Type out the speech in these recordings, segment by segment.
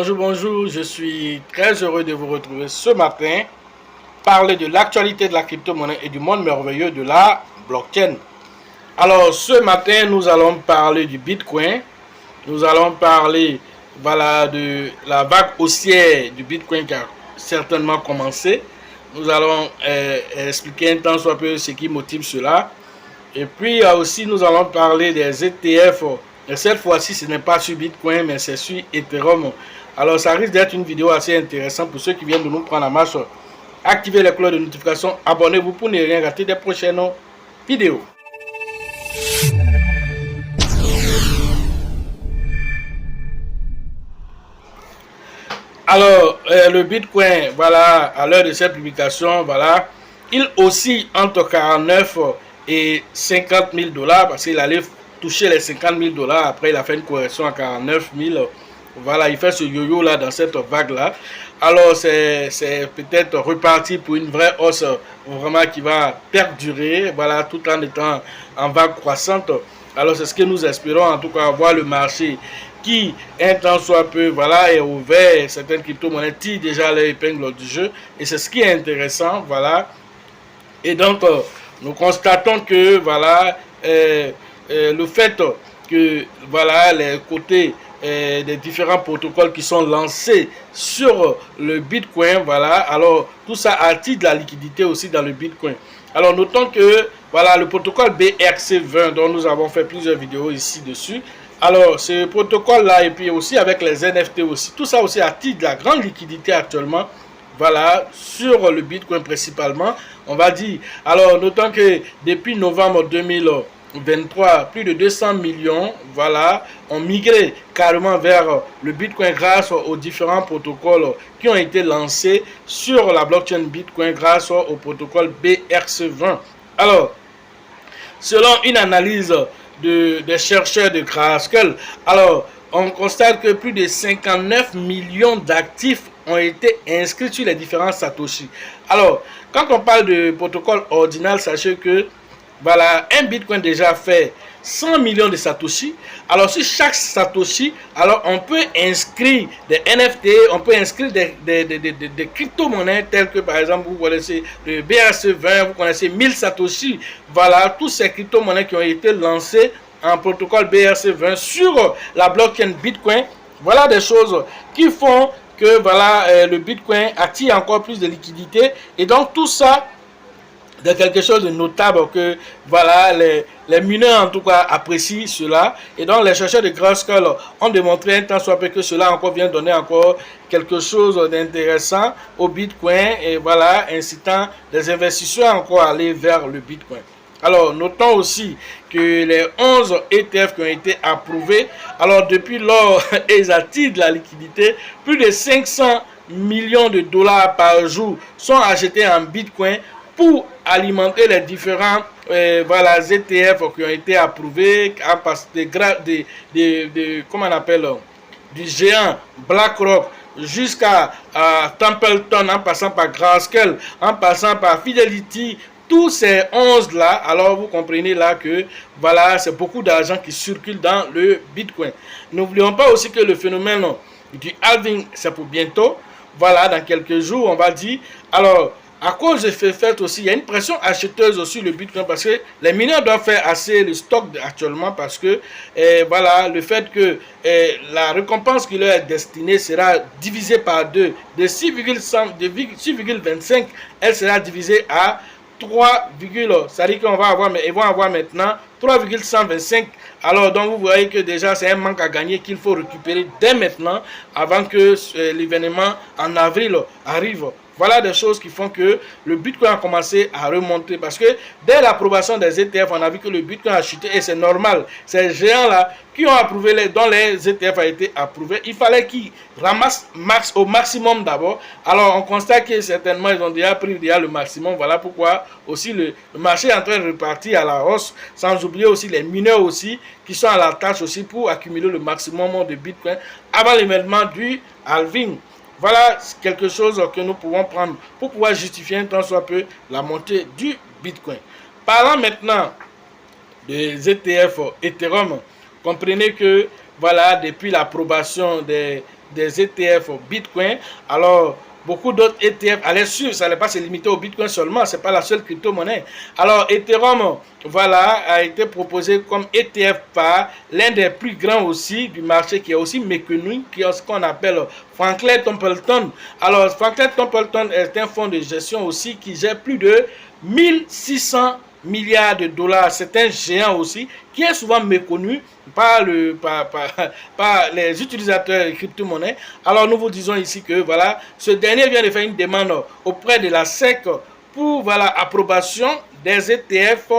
Bonjour, bonjour, je suis très heureux de vous retrouver ce matin, parler de l'actualité de la crypto-monnaie et du monde merveilleux de la blockchain. Alors, ce matin, nous allons parler du Bitcoin, nous allons parler de la vague haussière du Bitcoin qui a certainement commencé. Nous allons expliquer un temps soit peu ce qui motive cela. Et puis aussi, nous allons parler des ETF. Et cette fois-ci, ce n'est pas sur Bitcoin, mais c'est sur Ethereum. Alors, ça risque d'être une vidéo assez intéressante pour ceux qui viennent de nous prendre en marche. Activez les cloches de notification, abonnez-vous pour ne rien rater des prochaines vidéos. Alors, le Bitcoin, voilà, à l'heure de cette publication, voilà, il oscille entre 49 et 50 000 dollars parce qu'il allait toucher les 50 000 dollars. Après, il a fait une correction à 49 000. Voilà, il fait ce yo-yo là dans cette vague là. Alors, c'est peut-être reparti pour une vraie hausse vraiment qui va perdurer, voilà, tout en étant en vague croissante. Alors, c'est ce que nous espérons, en tout cas, voir le marché qui, un temps soit peu, voilà, est ouvert. Certaines crypto-monnaies tirent déjà leur épingle du jeu. Et c'est ce qui est intéressant, voilà. Et donc, nous constatons que, voilà, le fait que, voilà, les côtés des différents protocoles qui sont lancés sur le Bitcoin, voilà, alors tout ça attire de la liquidité aussi dans le Bitcoin. Alors, notons que, voilà, le protocole BRC20, dont nous avons fait plusieurs vidéos ici dessus, alors, ce protocole-là, et puis aussi avec les NFT aussi, tout ça aussi attire de la grande liquidité actuellement, voilà, sur le Bitcoin principalement, on va dire. Alors, notons que depuis novembre 2023, plus de 200 millions, voilà, ont migré carrément vers le Bitcoin grâce aux différents protocoles qui ont été lancés sur la blockchain Bitcoin grâce au protocole BRC20. Alors, selon une analyse des chercheurs de Grayscale, alors on constate que plus de 59 millions d'actifs ont été inscrits sur les différents Satoshi. Alors, quand on parle de protocole ordinal, sachez que voilà, un Bitcoin déjà fait 100 millions de Satoshi. Alors, sur chaque Satoshi, alors on peut inscrire des NFT, on peut inscrire des crypto-monnaies telles que, par exemple, vous connaissez le BRC20, vous connaissez 1000 Satoshi. Voilà, tous ces crypto-monnaies qui ont été lancées en protocole BRC20 sur la blockchain Bitcoin. Voilà des choses qui font que, voilà, le Bitcoin attire encore plus de liquidité. Et donc, tout ça, de quelque chose de notable que, voilà, les mineurs en tout cas apprécient cela. Et donc les chercheurs de Grayscale ont démontré un temps soit peu que cela encore vient donner encore quelque chose d'intéressant au Bitcoin et voilà, incitant les investisseurs encore à aller vers le Bitcoin. Alors, notons aussi que les 11 ETF qui ont été approuvés, alors depuis lors, ils attirent de la liquidité. Plus de 500 millions de dollars par jour sont achetés en Bitcoin pour alimenter les différents voilà, ETF qui ont été approuvés, comment on appelle, du géant BlackRock jusqu'à Templeton, en passant par Grayscale, en passant par Fidelity. Tous ces 11 là, alors vous comprenez là que voilà, c'est beaucoup d'argent qui circule dans le Bitcoin. N'oublions pas aussi que le phénomène du halving, c'est pour bientôt. Voilà, dans quelques jours, on va dire. Alors, à cause de ce fait aussi, il y a une pression acheteuse sur le Bitcoin parce que les mineurs doivent faire assez le stock actuellement parce que voilà, le fait que la récompense qui leur est destinée sera divisée par 2. De 6,25, elle sera divisée à 3, c'est-à-dire qu'on va avoir, ils vont avoir maintenant 3,125. Alors, donc vous voyez que déjà c'est un manque à gagner qu'il faut récupérer dès maintenant avant que l'événement en avril arrive. Voilà des choses qui font que le Bitcoin a commencé à remonter parce que dès l'approbation des ETF, on a vu que le Bitcoin a chuté et c'est normal. Ces géants-là qui ont approuvé, dont les ETF a été approuvé, il fallait qu'ils ramassent au maximum d'abord. Alors on constate que certainement ils ont déjà pris le maximum. Voilà pourquoi aussi le marché est en train de repartir à la hausse, sans oublier aussi les mineurs aussi qui sont à la tâche aussi pour accumuler le maximum de Bitcoin avant l'événement du halving. Voilà quelque chose que nous pouvons prendre pour pouvoir justifier un temps soit peu la montée du Bitcoin. Parlant maintenant des ETF Ethereum, comprenez que voilà, depuis l'approbation des des ETF Bitcoin. Alors, beaucoup d'autres ETF allaient suivre, ça n'est pas se limiter au Bitcoin seulement, c'est pas la seule crypto-monnaie. Alors, Ethereum, voilà, a été proposé comme ETF par l'un des plus grands aussi du marché, qui est aussi méconnu, qui est ce qu'on appelle Franklin Templeton. Alors, Franklin Templeton est un fonds de gestion aussi qui gère plus de 1600 milliards de dollars. C'est un géant aussi qui est souvent méconnu par les utilisateurs de crypto-monnaies. Alors nous vous disons ici que voilà, ce dernier vient de faire une demande auprès de la SEC pour voilà, approbation des ETF,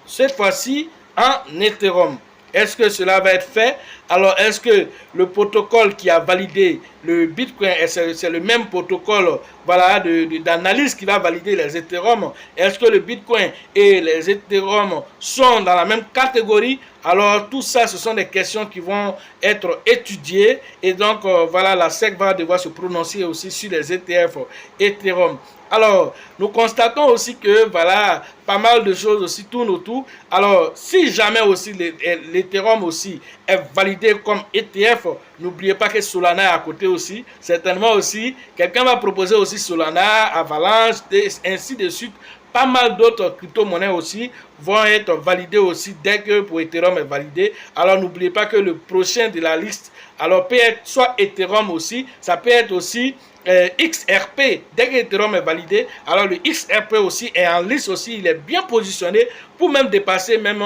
cette fois-ci en Ethereum. Est-ce que cela va être fait? Alors, est-ce que le protocole qui a validé le Bitcoin, c'est le même protocole voilà, d'analyse qui va valider les Ethereum? Est-ce que le Bitcoin et les Ethereum sont dans la même catégorie? Alors, tout ça, ce sont des questions qui vont être étudiées. Et donc, voilà, la SEC va devoir se prononcer aussi sur les ETF Ethereum. Alors, nous constatons aussi que, voilà, pas mal de choses aussi tournent autour. Alors, si jamais aussi l'Ethereum aussi est validé comme ETF, n'oubliez pas que Solana est à côté aussi. Certainement aussi, quelqu'un va proposer aussi Solana, Avalanche, et ainsi de suite. Pas mal d'autres crypto-monnaies aussi vont être validées aussi dès que pour Ethereum est validé. Alors, n'oubliez pas que le prochain de la liste, alors peut être soit Ethereum aussi, ça peut être aussi XRP. Dès que Ethereum est validé, alors le XRP aussi est en liste aussi, il est bien positionné pour même dépasser même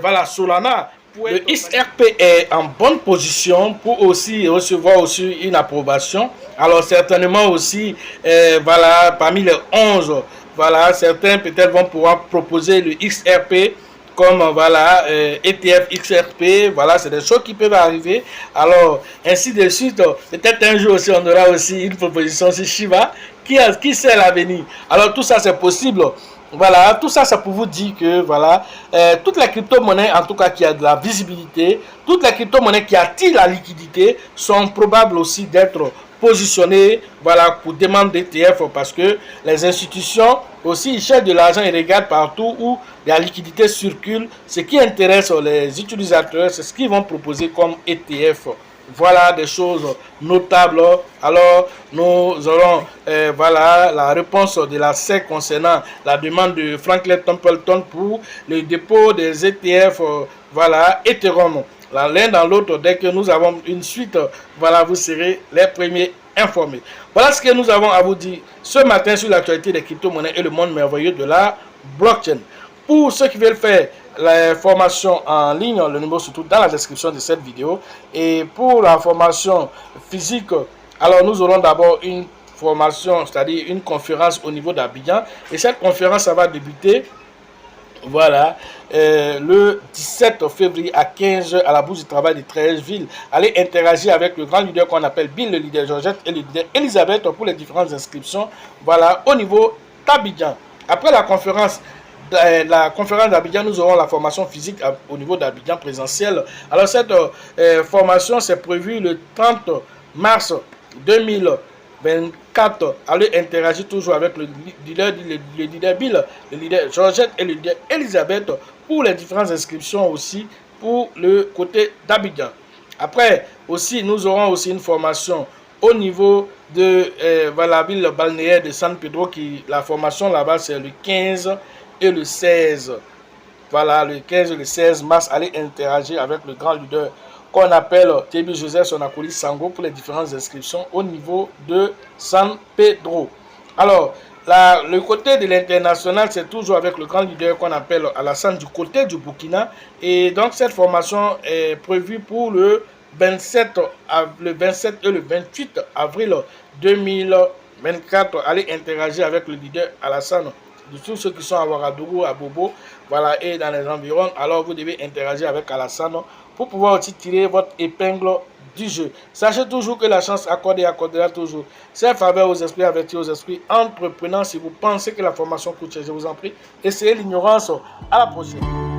voilà, Solana. Le XRP est en bonne position pour aussi recevoir aussi une approbation. Alors certainement aussi, voilà, parmi les 11, voilà, certains peut-être vont pouvoir proposer le XRP comme voilà ETF XRP, voilà, c'est des choses qui peuvent arriver. Alors ainsi de suite, peut-être un jour aussi on aura aussi une proposition sur Shiba, qui sait l'avenir. Alors tout ça c'est possible. Voilà, tout ça c'est pour vous dire que voilà, toutes les crypto-monnaies en tout cas qui a de la visibilité, toutes les crypto-monnaies qui attirent la liquidité sont probables aussi d'être positionnées, voilà, pour demande d'ETF, parce que les institutions aussi ils cherchent de l'argent et regardent partout où la liquidité circule. Ce qui intéresse les utilisateurs, c'est ce qu'ils vont proposer comme ETF. Voilà des choses notables. Alors nous aurons voilà la réponse de la SEC concernant la demande de Franklin Templeton pour le dépôt des ETF voilà Ethereum. L'un dans l'autre, dès que nous avons une suite, voilà, vous serez les premiers informés. Voilà ce que nous avons à vous dire ce matin sur l'actualité des crypto-monnaies et le monde merveilleux de la blockchain. Pour ceux qui veulent faire la formation en ligne, le numéro se trouve dans la description de cette vidéo. Et pour la formation physique, alors nous aurons d'abord une formation, c'est-à-dire une conférence au niveau d'Abidjan. Et cette conférence, ça va débuter, voilà, le 17 février à 15h à la Bourse du Travail de 13 villes. Allez interagir avec le grand leader qu'on appelle Bill, le leader Georgette et le leader Elisabeth pour les différentes inscriptions, voilà, au niveau d'Abidjan. Après la conférence d'Abidjan, nous aurons la formation physique au niveau d'Abidjan présentiel. Alors cette formation, c'est prévu le 30 mars 2024. Allez interagir toujours avec le leader Bill, le leader Georgette et le leader Elisabeth pour les différentes inscriptions aussi pour le côté d'Abidjan. Après aussi, nous aurons aussi une formation au niveau de la ville balnéaire de San Pedro, la formation là-bas c'est le 15 et le 16. Voilà, le 15 et le 16 mars, allez interagir avec le grand leader qu'on appelle Tebi Joseph Sonakoli Sango pour les différentes inscriptions au niveau de San Pedro. Alors, le côté de l'international, c'est toujours avec le grand leader qu'on appelle Alassane du côté du Burkina. Et donc, cette formation est prévue pour le 27 et le 28 avril 2024. Allez interagir avec le leader Alassane. De tous ceux qui sont à Ouagadougou, à Bobo, voilà, et dans les environs, alors vous devez interagir avec Alassane pour pouvoir aussi tirer votre épingle du jeu. Sachez toujours que la chance accordera toujours ses faveurs aux esprits, avertis aux esprits entreprenants. Si vous pensez que la formation coûte cher, je vous en prie, essayez l'ignorance. À la prochaine.